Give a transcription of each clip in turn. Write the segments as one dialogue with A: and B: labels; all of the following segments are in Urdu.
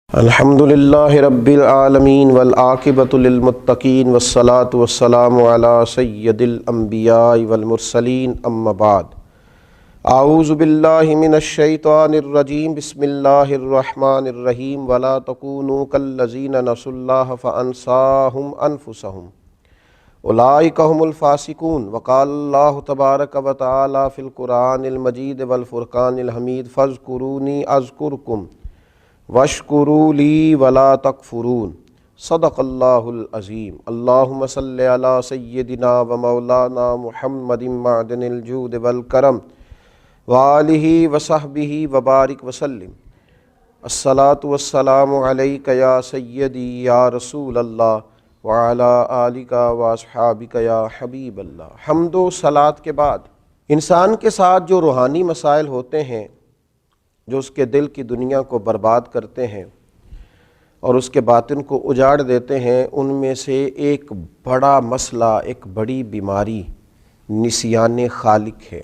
A: الحمدللہ رب العالمین والعاقبۃ للمتقین والصلاة والسلام علی سید الانبیاء والمرسلین اما بعد اعوذ باللہ من الشیطان الرجیم بسم اللہ الرحمن الرحیم ولا تکونوا کالذین نسوا اللہ فانساہم انفسہم اولئک هم الفاسقون وقال اللہ تبارک وتعالی فی القرآن المجید والفرقان الحمید فاذکرونی اذکرکم واشکروا لی ولا تکفرون صدق اللہ العظیم اللہم صلی علی سیدنا و مولانا محمد معدن الجود والکرم وآلہ وصحبہ وبارک وسلم الصلاۃ والسلام علیک یا سیدی یا رسول اللہ وعلی آلک واصحابک یا حبیب اللہ۔ حمد و صلاۃ کے بعد انسان کے ساتھ جو روحانی مسائل ہوتے ہیں جو اس کے دل کی دنیا کو برباد کرتے ہیں اور اس کے باطن کو اجاڑ دیتے ہیں، ان میں سے ایک بڑا مسئلہ، ایک بڑی بیماری نسیان خالق ہے۔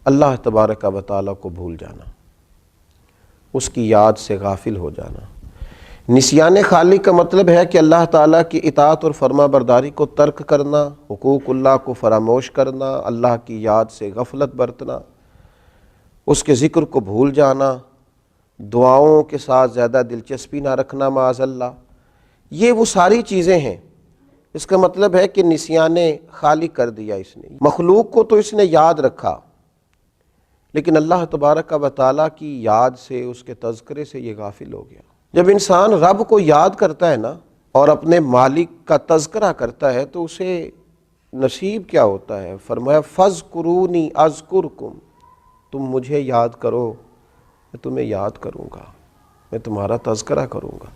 A: اللہ تبارک و تعالیٰ کو بھول جانا، اس کی یاد سے غافل ہو جانا۔ نسیان خالق کا مطلب ہے کہ اللہ تعالیٰ کی اطاعت اور فرما برداری کو ترک کرنا، حقوق اللہ کو فراموش کرنا، اللہ کی یاد سے غفلت برتنا، اس کے ذکر کو بھول جانا، دعاؤں کے ساتھ زیادہ دلچسپی نہ رکھنا معاذ اللہ۔ یہ وہ ساری چیزیں ہیں۔ اس کا مطلب ہے کہ نسیان خالق کر دیا اس نے۔ مخلوق کو تو اس نے یاد رکھا، لیکن اللہ تبارک و تعالیٰ کی یاد سے، اس کے تذکرے سے یہ غافل ہو گیا۔ جب انسان رب کو یاد کرتا ہے نا اور اپنے مالک کا تذکرہ کرتا ہے تو اسے نصیب کیا ہوتا ہے؟ فرمایا فاذکرونی اذکرکم، تم مجھے یاد کرو، میں تمہیں یاد کروں گا، میں تمہارا تذکرہ کروں گا۔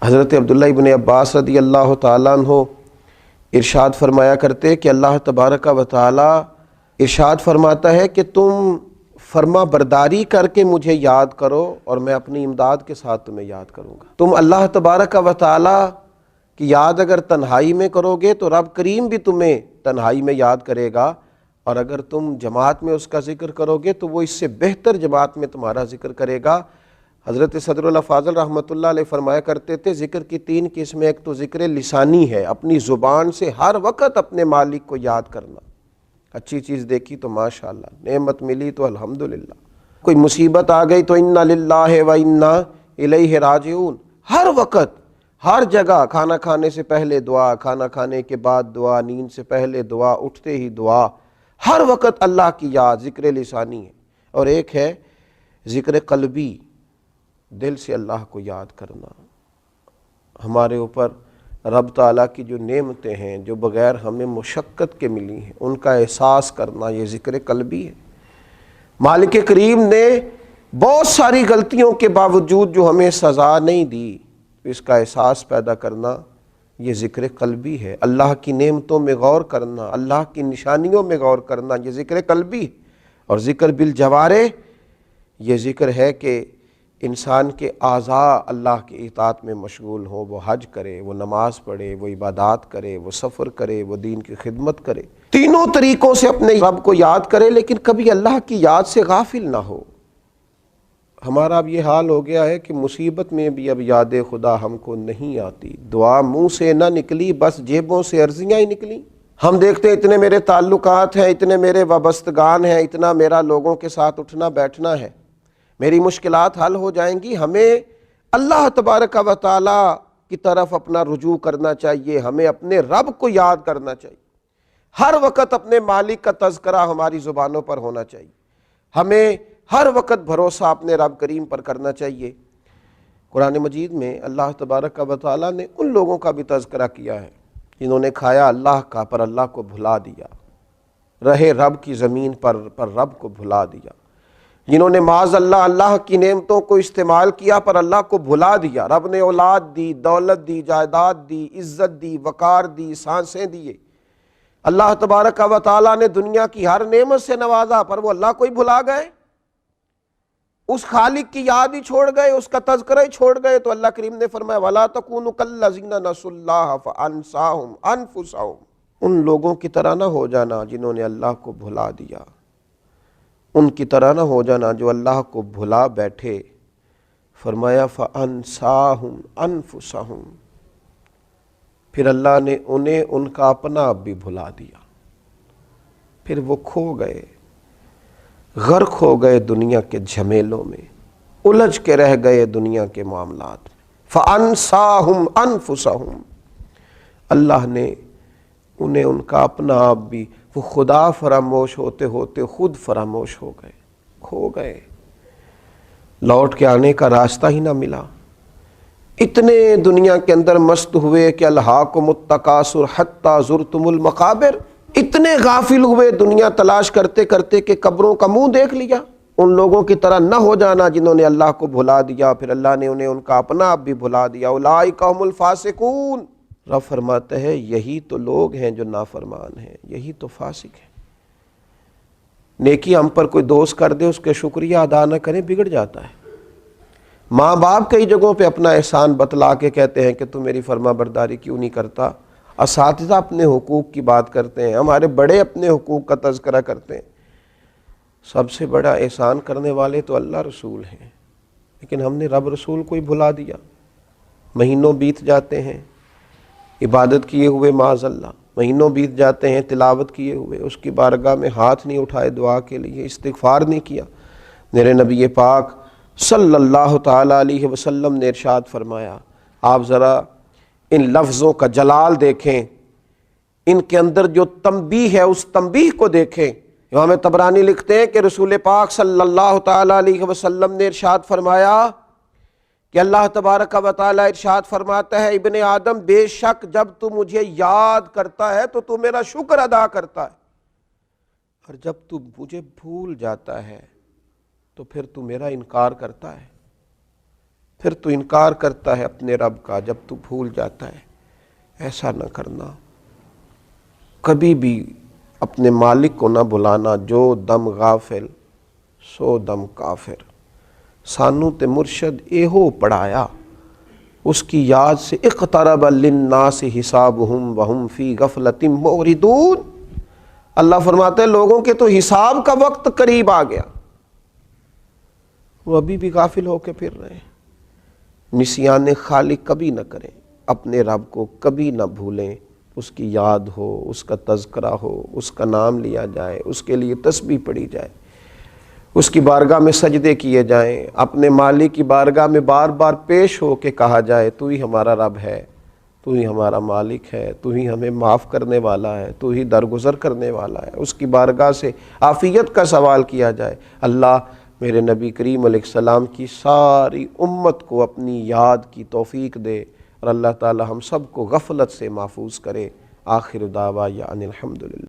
A: حضرت عبداللہ ابن عباس رضی اللہ تعالیٰ عنہ ارشاد فرمایا کرتے کہ اللہ تبارک و تعالیٰ ارشاد فرماتا ہے کہ تم فرما برداری کر کے مجھے یاد کرو اور میں اپنی امداد کے ساتھ تمہیں یاد کروں گا۔ تم اللہ تبارک و تعالیٰ کی یاد اگر تنہائی میں کرو گے تو رب کریم بھی تمہیں تنہائی میں یاد کرے گا، اور اگر تم جماعت میں اس کا ذکر کرو گے تو وہ اس سے بہتر جماعت میں تمہارا ذکر کرے گا۔ حضرت صدر اللہ فاضل رحمۃ اللہ علیہ فرمایا کرتے تھے ذکر کی تین قسمیں، ایک تو ذکر لسانی ہے، اپنی زبان سے ہر وقت اپنے مالک کو یاد کرنا۔ اچھی چیز دیکھی تو ماشاءاللہ، نعمت ملی تو الحمدللہ، کوئی مصیبت آ گئی تو انا للہ و انا الیہ راجعون، ہر وقت ہر جگہ، کھانا کھانے سے پہلے دعا، کھانا کھانے کے بعد دعا، نیند سے پہلے دعا، اٹھتے ہی دعا، ہر وقت اللہ کی یاد، ذکر لسانی ہے۔ اور ایک ہے ذکر قلبی، دل سے اللہ کو یاد کرنا۔ ہمارے اوپر رب تعالیٰ کی جو نعمتیں ہیں جو بغیر ہمیں مشقت کے ملی ہیں، ان کا احساس کرنا، یہ ذکر قلبی ہے۔ مالک کریم نے بہت ساری غلطیوں کے باوجود جو ہمیں سزا نہیں دی، اس کا احساس پیدا کرنا، یہ ذکر قلبی ہے۔ اللہ کی نعمتوں میں غور کرنا، اللہ کی نشانیوں میں غور کرنا، یہ ذکر قلبی ہے۔ اور ذکر بالجوارح، یہ ذکر ہے کہ انسان کے اعضاء اللہ کی اطاعت میں مشغول ہوں، وہ حج کرے، وہ نماز پڑھے، وہ عبادات کرے، وہ سفر کرے، وہ دین کی خدمت کرے، تینوں طریقوں سے اپنے رب کو یاد کرے، لیکن کبھی اللہ کی یاد سے غافل نہ ہو۔ ہمارا اب یہ حال ہو گیا ہے کہ مصیبت میں بھی اب یاد خدا ہم کو نہیں آتی، دعا منہ سے نہ نکلی، بس جیبوں سے عرضیاں ہی نکلی۔ ہم دیکھتے ہیں اتنے میرے تعلقات ہیں، اتنے میرے وابستگان ہیں، اتنا میرا لوگوں کے ساتھ اٹھنا بیٹھنا ہے، میری مشکلات حل ہو جائیں گی۔ ہمیں اللہ تبارک و تعالیٰ کی طرف اپنا رجوع کرنا چاہیے، ہمیں اپنے رب کو یاد کرنا چاہیے، ہر وقت اپنے مالک کا تذکرہ ہماری زبانوں پر ہونا چاہیے، ہمیں ہر وقت بھروسہ اپنے رب کریم پر کرنا چاہیے۔ قرآن مجید میں اللہ تبارک و تعالیٰ نے ان لوگوں کا بھی تذکرہ کیا ہے جنہوں نے کھایا اللہ کا پر اللہ کو بھلا دیا، رہے رب کی زمین پر رب کو بھلا دیا، جنہوں نے معاذ اللہ اللہ کی نعمتوں کو استعمال کیا پر اللہ کو بھلا دیا۔ رب نے اولاد دی، دولت دی، جائیداد دی، عزت دی، وقار دی، سانسیں دیے۔ اللہ تبارک و تعالیٰ نے دنیا کی ہر نعمت سے نوازا پر وہ اللہ کو ہی بھلا گئے، اس خالق کی یاد ہی چھوڑ گئے، اس کا تذکرہ ہی چھوڑ گئے۔ تو اللہ کریم نے فرمایا وَلَا تَكُونُوا كَالَّذِينَ نَسُوا اللَّهَ فَأَنسَاهُمْ أَنفُسَهُمْ، ان لوگوں کی طرح نہ ہو جانا جنہوں نے اللہ کو بھلا دیا، ان کی طرح نہ ہو جانا جو اللہ کو بھلا بیٹھے، فرمایا فَأَنْسَاهُمْ أَنفُسَهُمْ، پھر اللہ نے انہیں ان کا اپنا آپ بھی بھلا دیا، پھر وہ کھو گئے، غرق ہو گئے دنیا کے جھمیلوں میں، الجھ کے رہ گئے دنیا کے معاملات میں۔ فَأَنْسَاهُمْ أَنفُسَهُمْ، اللہ نے انہیں ان کا اپنا آپ بھی، وہ خدا فراموش ہوتے ہوتے خود فراموش ہو گئے، کھو گئے، لوٹ کے آنے کا راستہ ہی نہ ملا۔ اتنے دنیا کے اندر مست ہوئے کہ الہاکم التکاثر حتی زرتم المقابر، اتنے غافل ہوئے دنیا تلاش کرتے کرتے کہ قبروں کا منہ دیکھ لیا۔ ان لوگوں کی طرح نہ ہو جانا جنہوں نے اللہ کو بھلا دیا، پھر اللہ نے انہیں ان کا اپنا آپ بھی بھلا دیا۔ اولئک هم الفاسقون، رب فرماتا ہے یہی تو لوگ ہیں جو نافرمان ہیں، یہی تو فاسق ہیں۔ نیکی ہم پر کوئی دوست کر دے، اس کے شکریہ ادا نہ کریں، بگڑ جاتا ہے۔ ماں باپ کئی جگہوں پہ اپنا احسان بتلا کے کہتے ہیں کہ تم میری فرما برداری کیوں نہیں کرتا، اساتذہ اپنے حقوق کی بات کرتے ہیں، ہمارے بڑے اپنے حقوق کا تذکرہ کرتے ہیں۔ سب سے بڑا احسان کرنے والے تو اللہ رسول ہیں، لیکن ہم نے رب رسول کو ہی بھلا دیا۔ مہینوں بیت جاتے ہیں عبادت کیے ہوئے، معاذ اللہ مہینوں بیت جاتے ہیں تلاوت کیے ہوئے، اس کی بارگاہ میں ہاتھ نہیں اٹھائے دعا کے لیے، استغفار نہیں کیا۔ میرے نبی پاک صلی اللہ تعالیٰ علیہ وسلم نے ارشاد فرمایا، آپ ذرا ان لفظوں کا جلال دیکھیں، ان کے اندر جو تنبیہ ہے اس تنبیہ کو دیکھیں۔ امام طبرانی لکھتے ہیں کہ رسول پاک صلی اللہ تعالیٰ علیہ وسلم نے ارشاد فرمایا کہ اللہ تبارک و تعالیٰ ارشاد فرماتا ہے، ابن آدم بے شک جب تو مجھے یاد کرتا ہے تو تو میرا شکر ادا کرتا ہے، اور جب تو مجھے بھول جاتا ہے تو پھر تو میرا انکار کرتا ہے، پھر تو انکار کرتا ہے اپنے رب کا جب تو بھول جاتا ہے۔ ایسا نہ کرنا، کبھی بھی اپنے مالک کو نہ بلانا، جو دم غافل سو دم کافر۔ سانو تے مرشد ایہو پڑھایا، اس کی یاد سے اقترب للناس حسابہم وہم فی غفلۃ معرضون۔ اللہ فرماتے ہیں لوگوں کے تو حساب کا وقت قریب آ گیا، وہ ابھی بھی غافل ہو کے پھر رہے ہیں۔ نسیان خالق کبھی نہ کریں، اپنے رب کو کبھی نہ بھولیں، اس کی یاد ہو، اس کا تذکرہ ہو، اس کا نام لیا جائے، اس کے لیے تسبیح پڑھی جائے، اس کی بارگاہ میں سجدے کیے جائیں، اپنے مالک کی بارگاہ میں بار بار پیش ہو کے کہا جائے تو ہی ہمارا رب ہے، تو ہی ہمارا مالک ہے، تو ہی ہمیں معاف کرنے والا ہے، تو ہی درگزر کرنے والا ہے۔ اس کی بارگاہ سے عافیت کا سوال کیا جائے۔ اللہ میرے نبی کریم علیہ السلام کی ساری امت کو اپنی یاد کی توفیق دے، اور اللہ تعالی ہم سب کو غفلت سے محفوظ کرے۔ آخر دعوانا ان الحمدللہ۔